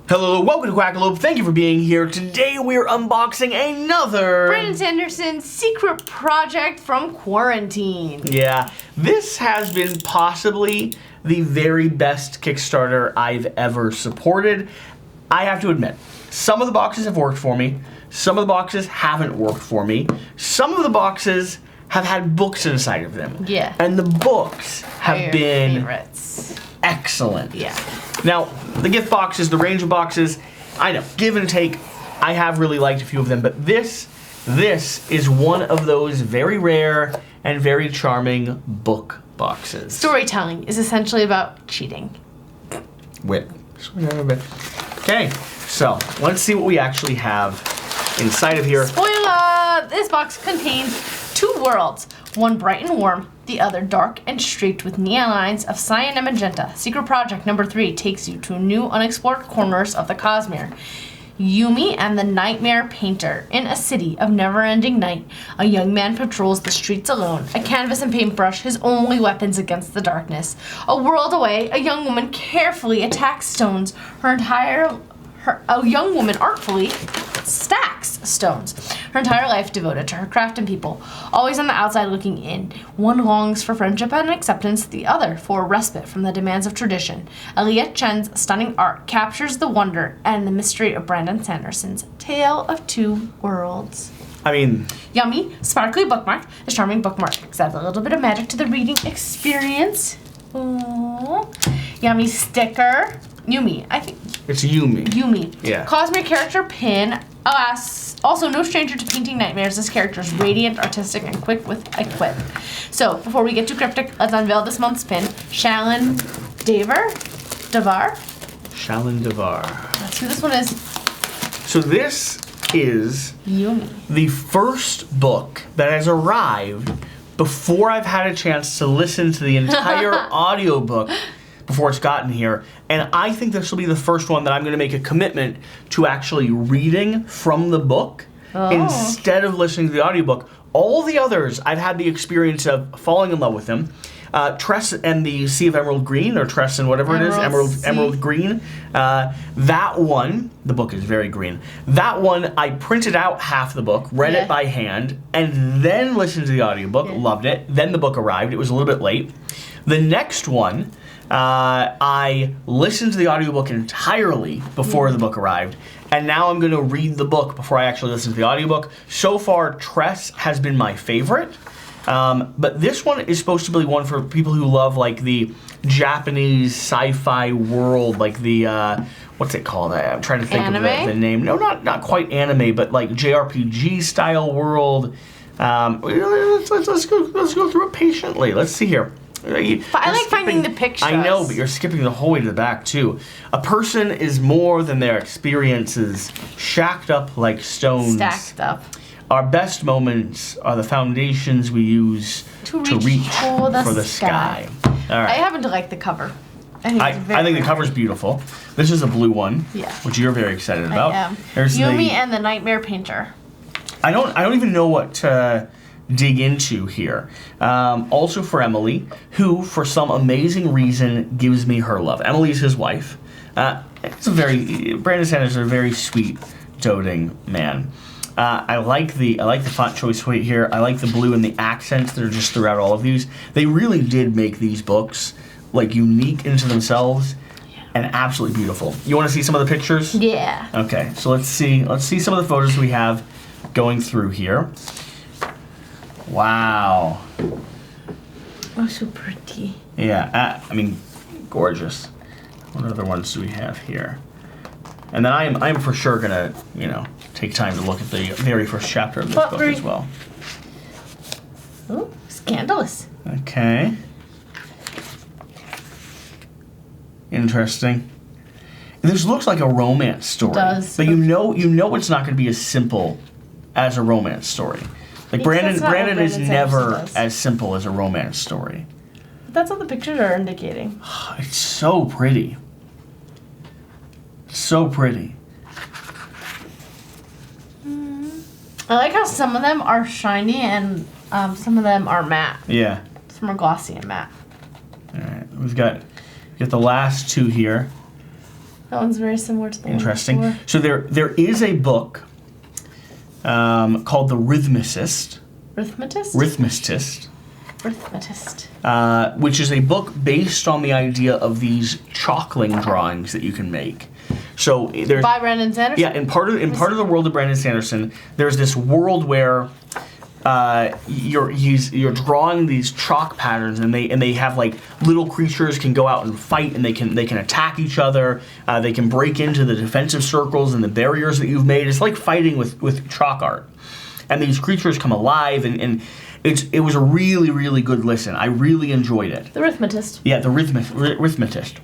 Hello, welcome to Quackalope. Thank you for being here. Today we're unboxing another... Brandon Sanderson's secret project from quarantine. Yeah, this has been possibly the very best Kickstarter I've ever supported. I have to admit, some of the boxes have worked for me. Some of the boxes haven't worked for me. Some of the boxes have had books inside of them. Yeah. And the books have been favorites. Excellent. Yeah. Now, the gift boxes, the range of boxes, I know, give and take, I have really liked a few of them, but this is one of those very rare and very charming book boxes. Storytelling is essentially about cheating. Wit. Okay, so let's see what we actually have inside of here. Spoiler! This box contains two worlds, one bright and warm, the other dark and streaked with neon lines of cyan and magenta. Secret Project number 3 takes you to new unexplored corners of the Cosmere. Yumi and the Nightmare Painter. In a city of never-ending night, a young man patrols the streets alone, a canvas and paintbrush, his only weapons against the darkness. A world away, a young woman carefully attacks stones. A young woman artfully stacks stones. Her entire life devoted to her craft and people, always on the outside looking in. One longs for friendship and acceptance, the other for respite from the demands of tradition. Aaliyah Chen's stunning art captures the wonder and the mystery of Brandon Sanderson's Tale of Two Worlds. I mean... Yummy, sparkly bookmark. The charming bookmark adds a little bit of magic to the reading experience. Aww. Yummy sticker. Yumi, I think. It's Yumi. Yumi. Yeah. Cosmic character pin. Alas, also no stranger to painting nightmares. This character is radiant, artistic, and quick with a quip. So, before we get too cryptic, let's unveil this month's pin. Shalyn Davar? Shalyn Davar. That's who this one is. So this is Yumi. The first book that has arrived before I've had a chance to listen to the entire audiobook before it's gotten here, and I think this will be the first one that I'm going to make a commitment to actually reading from the book instead of listening to the audiobook. All the others, I've had the experience of falling in love with them. Tress and the Sea of Emerald Green, or Tress and whatever it is, Emerald Green. That one, the book is very green. That one, I printed out half the book, read it by hand, and then listened to the audiobook, loved it. Then the book arrived. It was a little bit late. The next one, I listened to the audiobook entirely before the book arrived, and now I'm going to read the book before I actually listen to the audiobook. So far, Tress has been my favorite, but this one is supposed to be one for people who love like the Japanese sci-fi world, like the, what's it called? I'm trying to think of the name. No, not quite anime, but like JRPG style world. Let's go through it patiently. Let's see here. I like finding the pictures. I know, but you're skipping the whole way to the back, too. A person is more than their experiences, shacked up like stones. Stacked up. Our best moments are the foundations we use to reach for the sky. All right. I happen to like the cover. I think the cover's beautiful. This is a blue one, which you're very excited about. I am. There's Yumi and the Nightmare Painter. I don't even know what to dig into here. Also for Emily, who for some amazing reason gives me her love. Emily's his wife. Brandon Sanderson is a very sweet, doting man. I like the font choice right here. I like the blue and the accents that are just throughout all of these. They really did make these books like unique into themselves and absolutely beautiful. You want to see some of the pictures? Yeah. Okay, so let's see some of the photos we have going through here. Wow. Oh, so pretty. Yeah, I mean, gorgeous. What other ones do we have here? And then I am for sure gonna, take time to look at the very first chapter of this book as well. Oh, scandalous. Okay. Interesting. This looks like a romance story. It does. But you know it's not gonna be as simple as a romance story. Like Brandon is never as simple as a romance story. But that's what the pictures are indicating. It's so pretty. So pretty. I like how some of them are shiny and some of them are matte. Yeah. Some are glossy and matte. All right, we've got the last two here. That one's very similar to the Interesting. one before. So there is a book called The Rhythmicist. Rhythmatist? Rhythmicist. Rhythmatist. Which is a book based on the idea of these chalkling drawings that you can make. So there's By Brandon Sanderson? Yeah, in part of the world of Brandon Sanderson, there's this world where you're drawing these chalk patterns, and they have like little creatures can go out and fight, and they can attack each other. They can break into the defensive circles and the barriers that you've made. It's like fighting with chalk art, and these creatures come alive, and it was a really, really good listen. I really enjoyed it. The Rhythmatist. Yeah, the Rhythmatist.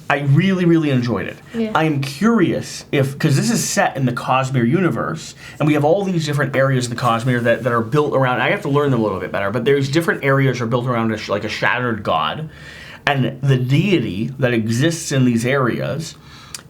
I really, really enjoyed it. Yeah. I am curious because this is set in the Cosmere universe, and we have all these different areas of the Cosmere that are built around. I have to learn them a little bit better, but there's different areas that are built around like a shattered god, and the deity that exists in these areas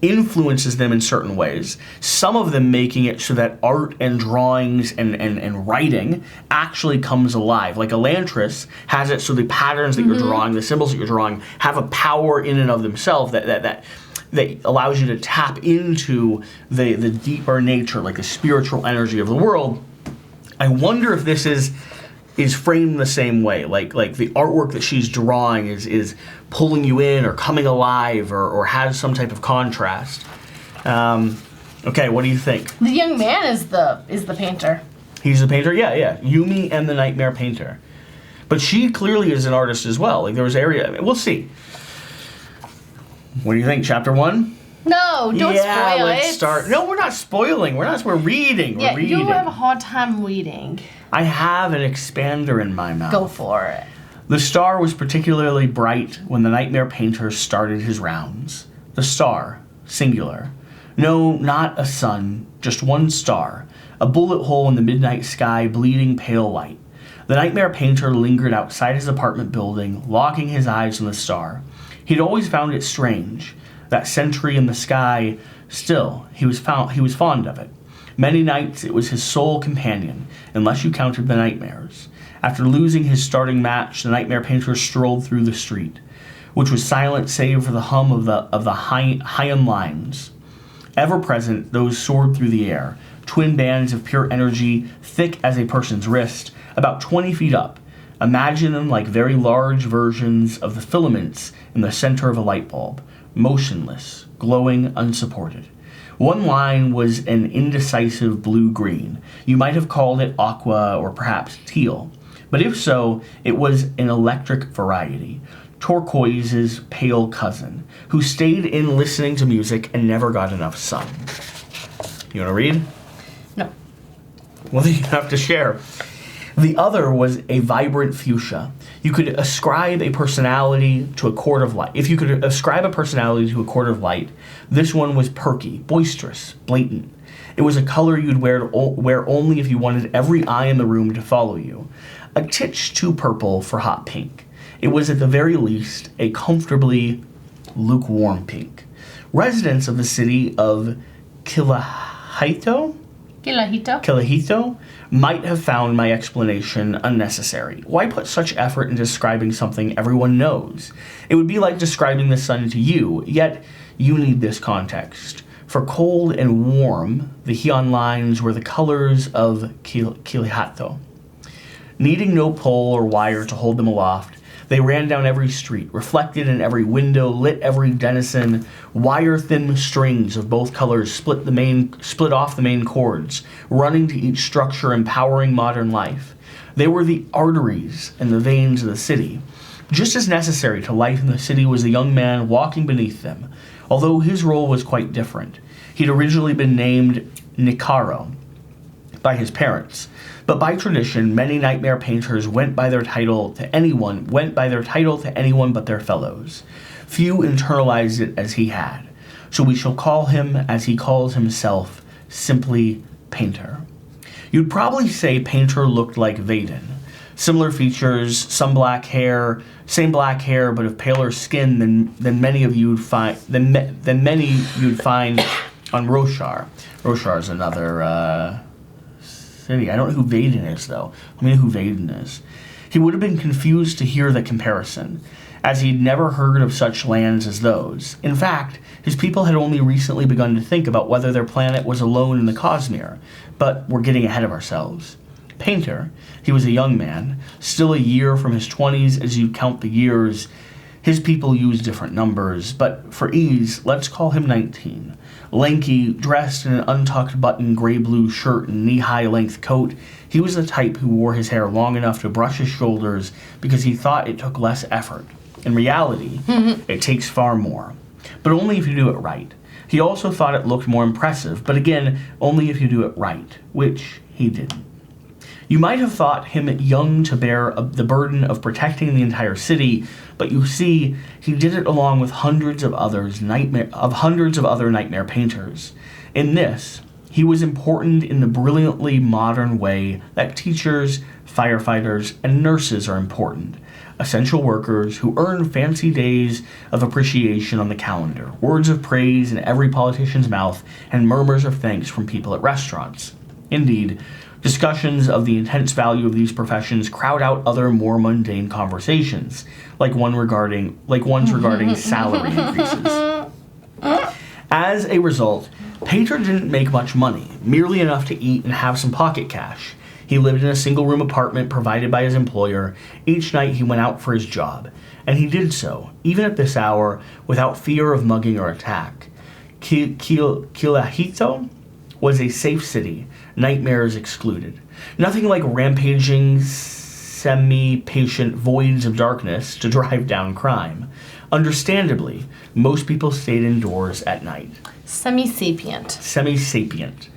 influences them in certain ways, some of them making it so that art and drawings and writing actually comes alive. Like Elantris has it so the patterns that you're drawing, the symbols that you're drawing, have a power in and of themselves that allows you to tap into the deeper nature, like the spiritual energy of the world. I wonder if this is framed the same way, like the artwork that she's drawing is pulling you in or coming alive or has some type of contrast. Okay, what do you think? The young man is the painter. He's the painter? Yeah. Yumi and the Nightmare Painter. But she clearly is an artist as well. Like there was we'll see. What do you think? Chapter 1? No, don't spoil let's it. start. No, we're not spoiling. We're reading. Yeah, We're reading. you have a hard time reading. I have an expander in my mouth. Go for it. The star was particularly bright when the Nightmare Painter started his rounds. The star, singular. No, not a sun, just one star. A bullet hole in the midnight sky, bleeding pale light. The Nightmare Painter lingered outside his apartment building, locking his eyes on the star. He'd always found it strange, that sentry in the sky. Still, he was fond of it. Many nights it was his sole companion, unless you counted the nightmares. After losing his starting match, the Nightmare Painter strolled through the street, which was silent save for the hum of the Hyam lines. Ever present, those soared through the air, twin bands of pure energy, thick as a person's wrist, about 20 feet up. Imagine them like very large versions of the filaments in the center of a light bulb, motionless, glowing, unsupported. One line was an indecisive blue-green. You might have called it aqua or perhaps teal. But if so, it was an electric variety, turquoise's pale cousin, who stayed in listening to music and never got enough sun. You want to read? No. Well, then you have to share. The other was a vibrant fuchsia. You could ascribe a personality to a chord of light. If you could ascribe a personality to a chord of light, this one was perky, boisterous, blatant. It was a color you'd wear only if you wanted every eye in the room to follow you. A titch too purple for hot pink. It was at the very least a comfortably lukewarm pink. Residents of the city of Kilahito might have found my explanation unnecessary. Why put such effort in describing something everyone knows? It would be like describing the sun to you, yet you need this context. For cold and warm, the Heian lines were the colors of Kilahito. Needing no pole or wire to hold them aloft, they ran down every street, reflected in every window, lit every denizen. Wire-thin strings of both colors split off the main cords, running to each structure, empowering modern life. They were the arteries and the veins of the city. Just as necessary to life in the city was the young man walking beneath them, although his role was quite different. He'd originally been named Nikaro by his parents. But by tradition, many nightmare painters went by their title to anyone but their fellows. Few internalized it as he had. So we shall call him, as he calls himself, simply Painter. You'd probably say Painter looked like Vaden. Similar features, same black hair, but of paler skin than many you'd find on Roshar. Roshar is another city. I don't know who Vaden is, though. Let me know who Vaden is. He would have been confused to hear the comparison. as he'd never heard of such lands as those. In fact, his people had only recently begun to think about whether their planet was alone in the Cosmere, but we're getting ahead of ourselves. Painter, he was a young man, still a year from his 20s as you count the years. His people use different numbers, but for ease, let's call him 19. Lanky, dressed in an untucked button gray-blue shirt and knee-high length coat, he was the type who wore his hair long enough to brush his shoulders because he thought it took less effort. In reality, it takes far more, but only if you do it right. He also thought it looked more impressive, but again, only if you do it right, which he didn't. You might have thought him young to bear the burden of protecting the entire city, but you see, he did it along with hundreds of other nightmare painters. In this, he was important in the brilliantly modern way that teachers, firefighters, and nurses are important. Essential workers who earn fancy days of appreciation on the calendar, words of praise in every politician's mouth, and murmurs of thanks from people at restaurants. Indeed, discussions of the intense value of these professions crowd out other more mundane conversations, like ones regarding salary increases. As a result, Painter didn't make much money, merely enough to eat and have some pocket cash. He lived in a single-room apartment provided by his employer. Each night he went out for his job, and he did so, even at this hour, without fear of mugging or attack. Quilahito was a safe city, nightmares excluded. Nothing like rampaging, semi-patient voids of darkness to drive down crime. Understandably, most people stayed indoors at night. Semi-sapient. Semi-sapient.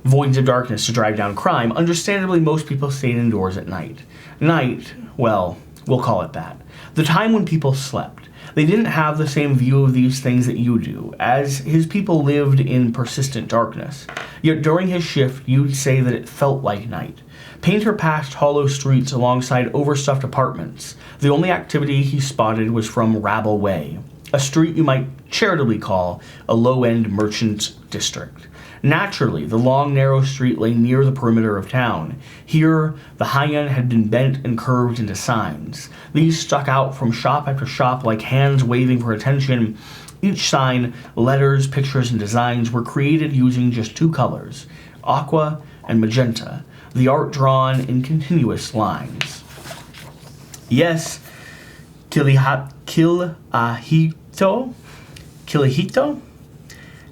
Voids of darkness to drive down crime. Understandably, most people stayed indoors at night. Night, well, we'll call it that. The time when people slept. They didn't have the same view of these things that you do, as his people lived in persistent darkness. Yet during his shift, you'd say that it felt like night. Painter passed hollow streets alongside overstuffed apartments. The only activity he spotted was from Rabble Way, a street you might charitably call a low-end merchant district. Naturally, the long, narrow street lay near the perimeter of town. Here, the high end had been bent and curved into signs. These stuck out from shop after shop like hands waving for attention. Each sign, letters, pictures, and designs were created using just two colors, aqua and magenta, the art drawn in continuous lines. Yes, Quilahito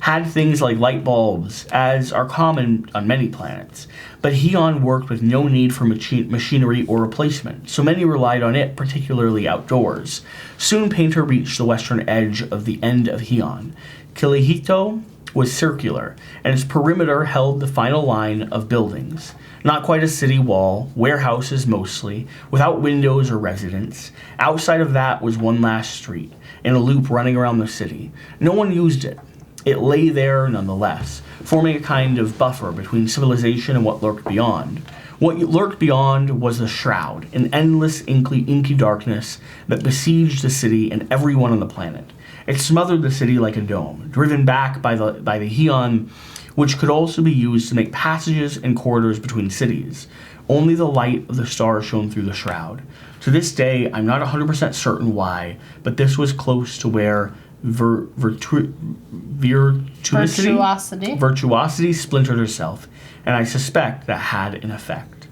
had things like light bulbs, as are common on many planets, but Heon worked with no need for machinery or replacement, so many relied on it, particularly outdoors. Soon Painter reached the western edge of the end of Heon. Quilahito was circular, and its perimeter held the final line of buildings. Not quite a city wall, warehouses mostly, without windows or residents. Outside of that was one last street, in a loop running around the city. No one used it. It lay there nonetheless, forming a kind of buffer between civilization and what lurked beyond. What lurked beyond was the Shroud, an endless inky darkness that besieged the city and everyone on the planet. It smothered the city like a dome, driven back by the Heon, which could also be used to make passages and corridors between cities. Only the light of the stars shone through the Shroud. To this day, I'm not 100% certain why, but this was close to where virtuosity splintered herself, and I suspect that had an effect.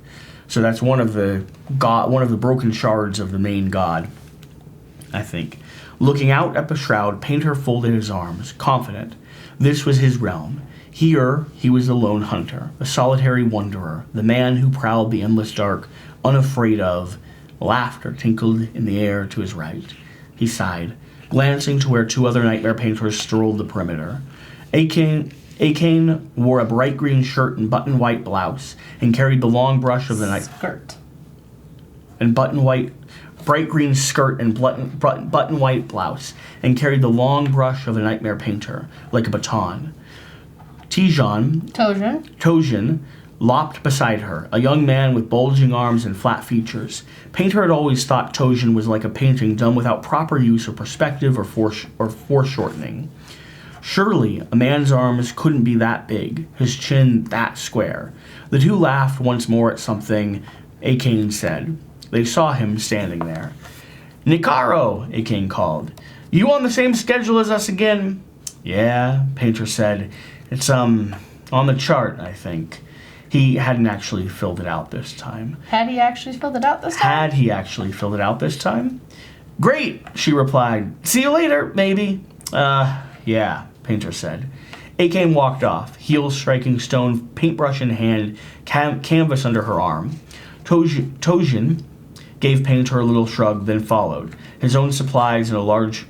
So that's one of the broken shards of the main god, I think. Looking out at the Shroud, Painter folded his arms, confident. This was his realm. Here, he was the lone hunter, the solitary wanderer, the man who prowled the endless dark, unafraid of. Laughter tinkled in the air to his right. He sighed, glancing to where two other nightmare painters strolled the perimeter. Akane wore a bright green shirt and button white blouse, and carried the long brush of the night skirt. And bright green skirt and button white blouse, and carried the long brush of a nightmare painter, like a baton. Tojin lopped beside her, a young man with bulging arms and flat features. Painter had always thought Tojin was like a painting done without proper use of perspective or foreshortening. Surely, a man's arms couldn't be that big, his chin that square. The two laughed once more at something Akane said. They saw him standing there. Nicaro, A-King called. You on the same schedule as us again? Yeah, Painter said. It's, on the chart, I think. He hadn't actually filled it out this time. Had he actually filled it out this time? Had he actually filled it out this time? Great, she replied. See you later, maybe. Yeah, Painter said. A-King walked off, heels striking stone, paintbrush in hand, canvas under her arm. Tojin gave Painter a little shrug, then followed, his own supplies in a large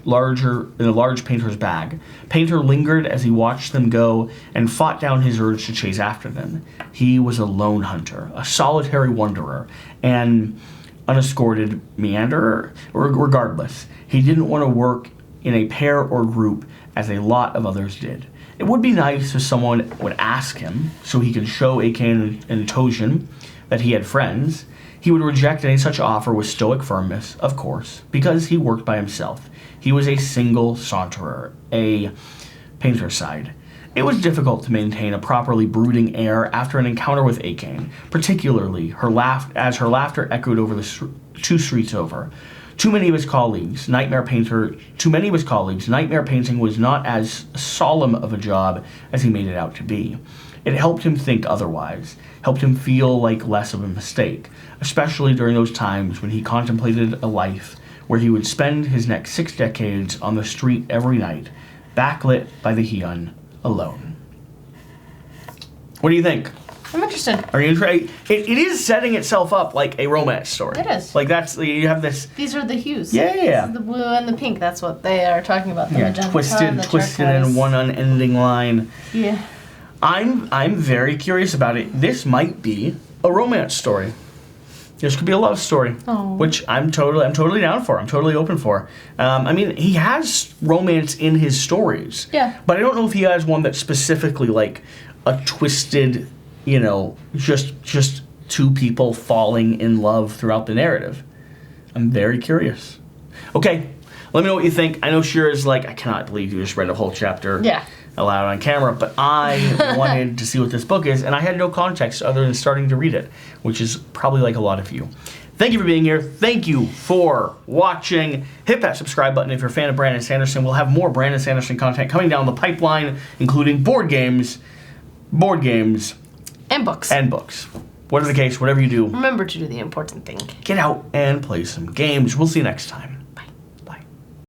painter's bag. Painter lingered as he watched them go and fought down his urge to chase after them. He was a lone hunter, a solitary wanderer, an unescorted meanderer. Regardless, he didn't want to work in a pair or group as a lot of others did. It would be nice if someone would ask him so he could show A-King and Tojin that he had friends. He would reject any such offer with stoic firmness, of course, because he worked by himself. He was a single saunterer, a Painter sighed. It was difficult to maintain a properly brooding air after an encounter with A-King, particularly as her laughter echoed over the 2 streets over. To many of his colleagues, nightmare painting was not as solemn of a job as he made it out to be. It helped him think otherwise, helped him feel like less of a mistake, especially during those times when he contemplated a life where he would spend his next 6 decades on the street every night, backlit by the Hyun, alone. What do you think? I'm interested. Are you interested? It is setting itself up like a romance story. It is. Like you have this. These are the hues. Yeah. This is the blue and the pink. That's what they are talking about. The magenta, twisted turquoise. in one unending line. Yeah. I'm very curious about it. This might be a romance story. This could be a love story, which I'm totally down for. I'm totally open for. I mean, he has romance in his stories. Yeah. But I don't know if he has one that's specifically like a twisted, just 2 people falling in love throughout the narrative. I'm very curious. Okay, let me know what you think. I know Shira's like, I cannot believe you just read a whole chapter aloud on camera, but I wanted to see what this book is, and I had no context other than starting to read it, which is probably like a lot of you. Thank you for being here. Thank you for watching. Hit that subscribe button if you're a fan of Brandon Sanderson. We'll have more Brandon Sanderson content coming down the pipeline, including board games, and books. Whatever the case, whatever you do, remember to do the important thing. get out and play some games. We'll see you next time.